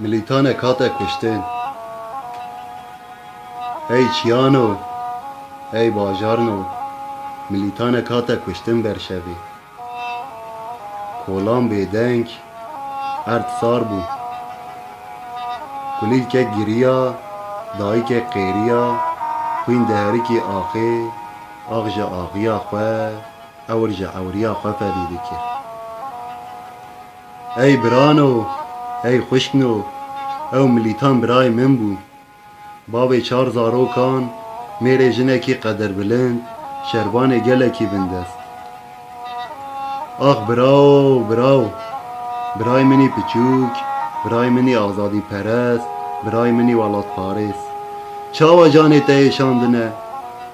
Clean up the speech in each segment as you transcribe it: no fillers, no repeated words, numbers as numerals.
ملیتان کات کشتن ای چیانو ای باجارنو ملیتان کات کشتن برشوی کولان بیدنگ ارد سار بو کلیل که گریا دایی که قیریا خوین دهری که آخه آغ جا آغیا خواه اور جا اوریا خواه فدیده کر ای برانو ای خوشکنو او ملیتان برای من بو باب چار زاروکان میره جنه کی قدر بلند شربان گله کی بندست آخ براو براو برای منی پچوک برای منی آزادی پرست برای منی ولات پارس چاوا جانی تا ایشاندنه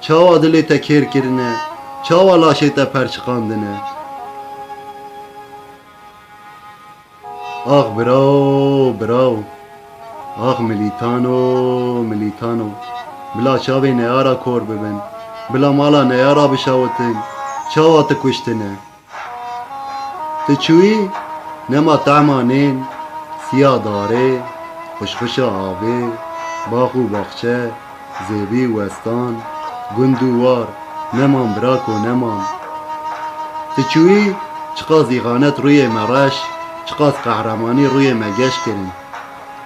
چاوا دلی تا کیر کرنه چاوا لاشی تا پرچقاندنه آخ براو براو آخ ملیتانو ملیتانو بلا چاوی نیارا کور ببن بلا مالا نیارا بشاوتن چاوا تا کشتنه تچوی نما تعمانین سیا داره خوشخوش آبه باخو باخچه زیبی وستان گندووار نمان براکو نمان تچوی چقا زیغانت روی مرش چقاس قهرمانی روی مگش کرن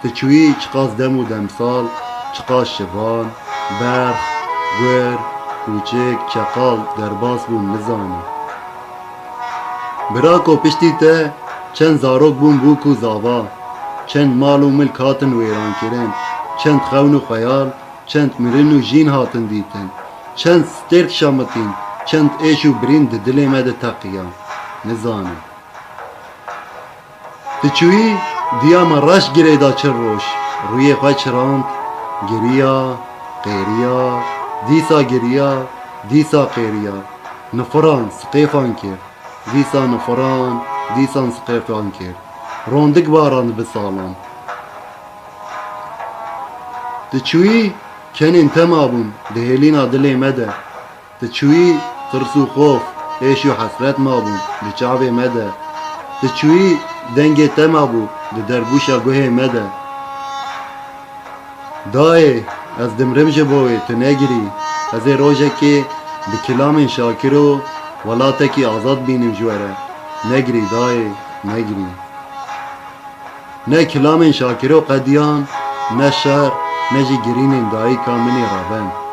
تچوی چقاس دم و دمسال چقاس شبان برخ گور کوچک چقال درباس بون نزانی براکو پشتی ته چند زاروک بون بوکو زاوا چند مال و ملک هاتن ویران کرن چند خون و خیال چند مرن و جین هاتن دیتن چند سترک شامتین چند ایش و برین دل مد تقیان نزانی تچوی دیا من رش گره دا چر روش روی خواه چراند گریا قیریا دیسا گریا دیسا قیریا نفران سقیفان کرد دیسا نفران دیسان سقیفان کرد روندک باراند بسالان تچوی کنین تمابون دهلینا دلی مده تچوی ترسو خوف ایشو حسرت مابون دچاوی مده تچوی دنگ تمابو درگوشا گوه مده دای از دمرم جبوی تو نگیری از روژه که بکلام شاکرو ولاته کی آزاد بینیم جوره نگری دای نگری نه کلام شاکرو قدیان نه شر نه جی گرین دایی کامنی رابن